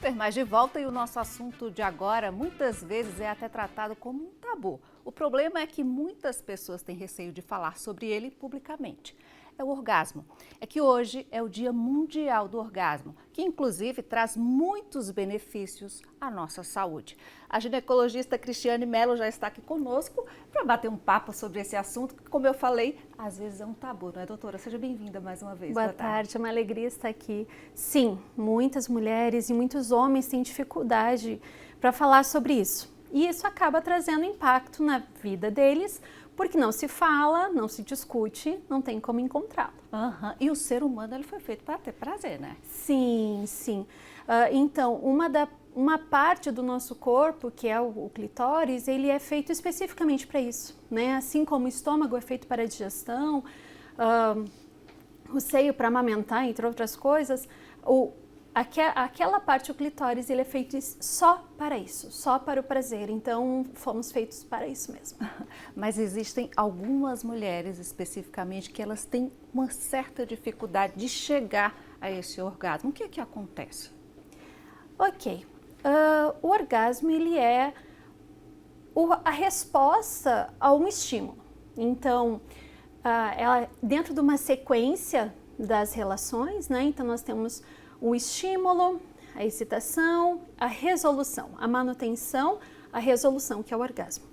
Super, mas de volta e o nosso assunto de agora muitas vezes é até tratado como um tabu. O problema é que muitas pessoas têm receio de falar sobre ele publicamente. É o orgasmo. É que hoje é o Dia Mundial do Orgasmo, que inclusive traz muitos benefícios à nossa saúde. A ginecologista Cristiane Mello já está aqui conosco para bater um papo sobre esse assunto, que, como eu falei, às vezes é um tabu, não é, doutora? Seja bem-vinda mais uma vez. Boa tarde, é uma alegria estar aqui. Sim, muitas mulheres e muitos homens têm dificuldade para falar sobre isso. E isso acaba trazendo impacto na vida deles, porque não se fala, não se discute, não tem como encontrá-lo. E o ser humano ele foi feito para ter prazer, né? Sim, sim. Então, uma parte do nosso corpo, que é o clitóris, ele é feito especificamente para isso, né? Assim como o estômago é feito para a digestão, o seio para amamentar, entre outras coisas, aquela parte, o clitóris, ele é feito só para isso, só para o prazer. Então, fomos feitos para isso mesmo. Mas existem algumas mulheres, especificamente, que elas têm uma certa dificuldade de chegar a esse orgasmo. O que é que acontece? Ok. O orgasmo, ele é a resposta a um estímulo. Então, ela, dentro de uma sequência das relações, né? Então, nós temos o estímulo, a excitação, a resolução, a manutenção, a resolução, que é o orgasmo.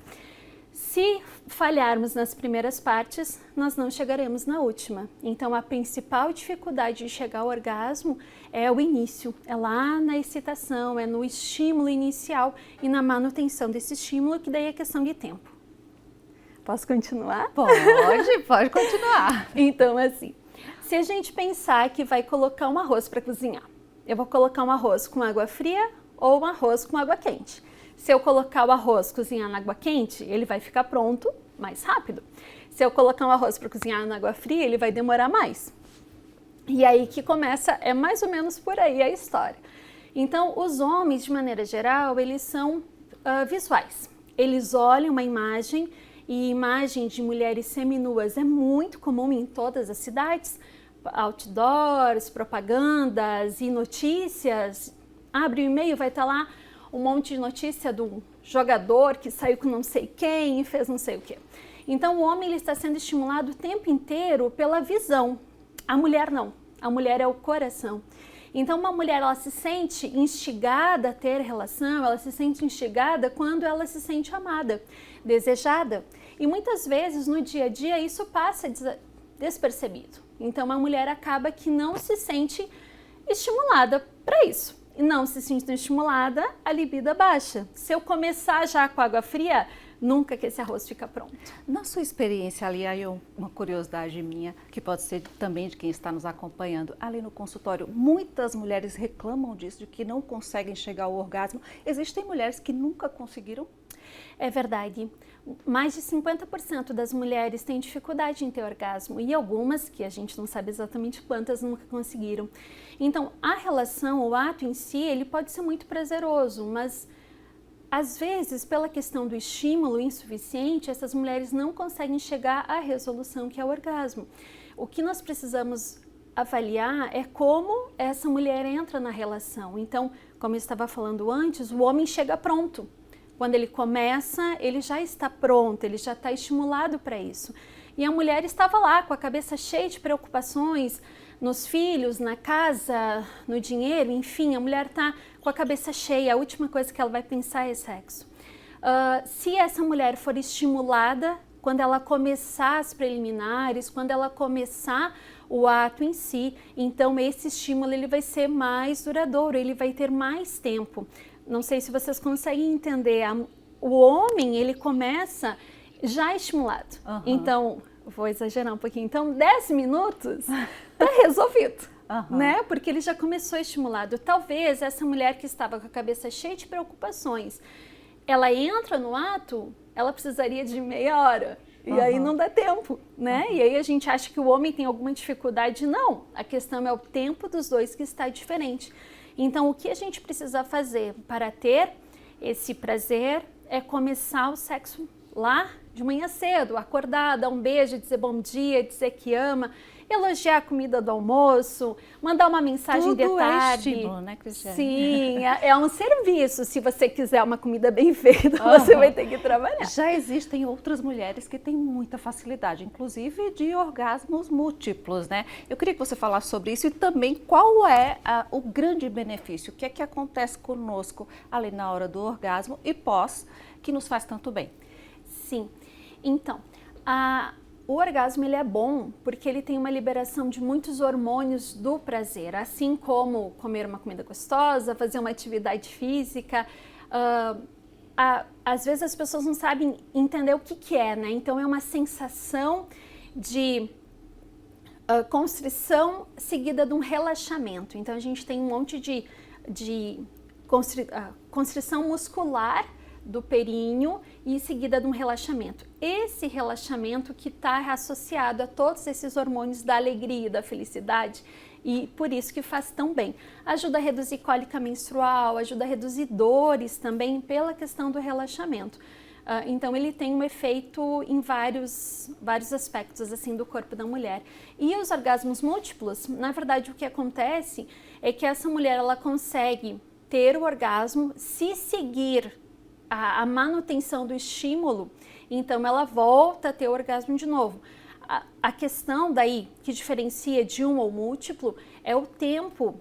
Se falharmos nas primeiras partes, nós não chegaremos na última. Então, a principal dificuldade de chegar ao orgasmo é o início, é lá na excitação, é no estímulo inicial e na manutenção desse estímulo, que daí é questão de tempo. Posso continuar? Pode continuar. Então, assim, se a gente pensar que vai colocar um arroz para cozinhar, eu vou colocar um arroz com água fria ou um arroz com água quente. Se eu colocar o arroz cozinhar na água quente, ele vai ficar pronto mais rápido. Se eu colocar um arroz para cozinhar na água fria, ele vai demorar mais. E aí que começa, é mais ou menos por aí a história. Então, os homens, de maneira geral, eles são visuais. Eles olham uma imagem, e imagem de mulheres seminuas é muito comum em todas as cidades, outdoors, propagandas e notícias. Abre o e-mail, vai estar lá um monte de notícia do jogador que saiu com não sei quem e fez não sei o quê. Então o homem ele está sendo estimulado o tempo inteiro pela visão. A mulher não. A mulher é o coração. Então uma mulher ela se sente instigada a ter relação, ela se sente instigada quando ela se sente amada, desejada. E muitas vezes no dia a dia isso passa despercebido. Então a mulher acaba que não se sente estimulada para isso. E não se sente estimulada, a libido baixa. Se eu começar já com água fria, nunca que esse arroz fica pronto. Na sua experiência ali, aí uma curiosidade minha, que pode ser também de quem está nos acompanhando, ali no consultório, muitas mulheres reclamam disso, de que não conseguem chegar ao orgasmo. Existem mulheres que nunca conseguiram? É verdade. Mais de 50% das mulheres têm dificuldade em ter orgasmo e algumas, que a gente não sabe exatamente quantas, nunca conseguiram. Então, a relação, o ato em si, ele pode ser muito prazeroso, mas às vezes, pela questão do estímulo insuficiente, essas mulheres não conseguem chegar à resolução, que é o orgasmo. O que nós precisamos avaliar é como essa mulher entra na relação. Então, como eu estava falando antes, o homem chega pronto. Quando ele começa, ele já está pronto, ele já está estimulado para isso. E a mulher estava lá com a cabeça cheia de preocupações nos filhos, na casa, no dinheiro, enfim, a mulher está com a cabeça cheia, a última coisa que ela vai pensar é sexo. Se essa mulher for estimulada, quando ela começar as preliminares, quando ela começar o ato em si, então esse estímulo ele vai ser mais duradouro, ele vai ter mais tempo. Não sei se vocês conseguem entender, o homem ele começa já estimulado. Então, vou exagerar um pouquinho, então 10 minutos está resolvido, né? Porque ele já começou estimulado. Talvez essa mulher que estava com a cabeça cheia de preocupações, ela entra no ato, ela precisaria de meia hora. E aí não dá tempo, né? E aí a gente acha que o homem tem alguma dificuldade. Não, a questão é o tempo dos dois que está diferente. Então, o que a gente precisa fazer para ter esse prazer é começar o sexo lá de manhã cedo, acordar, dar um beijo, dizer bom dia, dizer que ama. elogiar a comida do almoço, mandar uma mensagem de Tudo tarde. É estímulo, né, Cristiane? Sim, é um serviço. Se você quiser uma comida bem feita, você vai ter que trabalhar. Já existem outras mulheres que têm muita facilidade, inclusive de orgasmos múltiplos, né? Eu queria que você falasse sobre isso e também qual é o grande benefício, o que é que acontece conosco ali na hora do orgasmo e pós, que nos faz tanto bem. Sim, então, o orgasmo ele é bom porque ele tem uma liberação de muitos hormônios do prazer, assim como comer uma comida gostosa, fazer uma atividade física. Às vezes as pessoas não sabem entender o que é, né? Então é uma sensação de constrição seguida de um relaxamento. Então a gente tem um monte de constrição muscular do períneo e em seguida de um relaxamento. Esse relaxamento que está associado a todos esses hormônios da alegria e da felicidade e por isso que faz tão bem. Ajuda a reduzir cólica menstrual, ajuda a reduzir dores também pela questão do relaxamento. Então ele tem um efeito em vários aspectos assim do corpo da mulher. E os orgasmos múltiplos, na verdade o que acontece é que essa mulher ela consegue ter o orgasmo se seguir a manutenção do estímulo, então ela volta a ter o orgasmo de novo. A questão daí que diferencia de um ou múltiplo é o tempo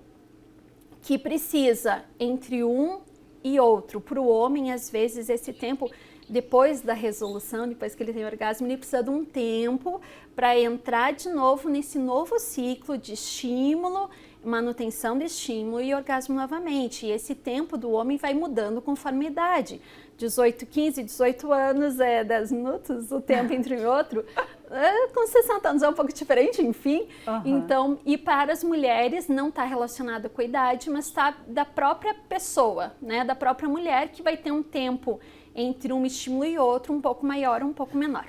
que precisa entre um e outro. Para o homem, às vezes, esse tempo, depois da resolução, depois que ele tem orgasmo, ele precisa de um tempo para entrar de novo nesse novo ciclo de estímulo, manutenção de estímulo e orgasmo novamente. E esse tempo do homem vai mudando conforme a idade. 15, 18 anos é 10 minutos, o tempo entre um e outro. Com 60 anos é um pouco diferente, enfim. Então, e para as mulheres não está relacionado com a idade, mas está da própria pessoa, né? Da própria mulher que vai ter um tempo entre um estímulo e outro um pouco maior ou um pouco menor.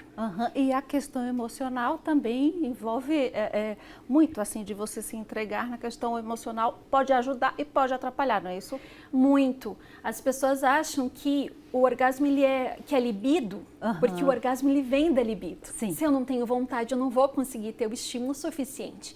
E a questão emocional também envolve muito, assim, de você se entregar na questão emocional, pode ajudar e pode atrapalhar, não é isso? Muito. As pessoas acham que o orgasmo que é libido, porque o orgasmo ele vem da libido. Sim. Se eu não tenho vontade, eu não vou conseguir ter o estímulo suficiente.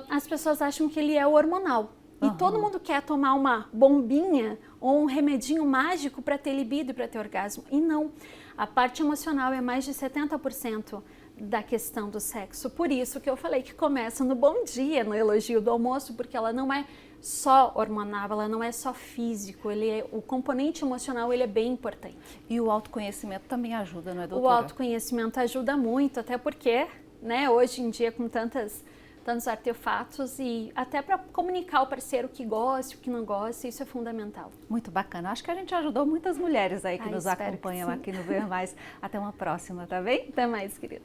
As pessoas acham que ele é hormonal. E todo mundo quer tomar uma bombinha ou um remedinho mágico para ter libido e para ter orgasmo. E não. A parte emocional é mais de 70% da questão do sexo. Por isso que eu falei que começa no bom dia, no elogio do almoço, porque ela não é só hormonal, ela não é só físico, o componente emocional ele é bem importante. E o autoconhecimento também ajuda, não é, doutora? O autoconhecimento ajuda muito, até porque, né, hoje em dia com tantos artefatos e até para comunicar ao parceiro o que gosta, o que não gosta, isso é fundamental. Muito bacana. Acho que a gente ajudou muitas mulheres aí que nos espero acompanham que sim. aqui no Ver Mais. Até uma próxima, tá bem? Até mais, querida.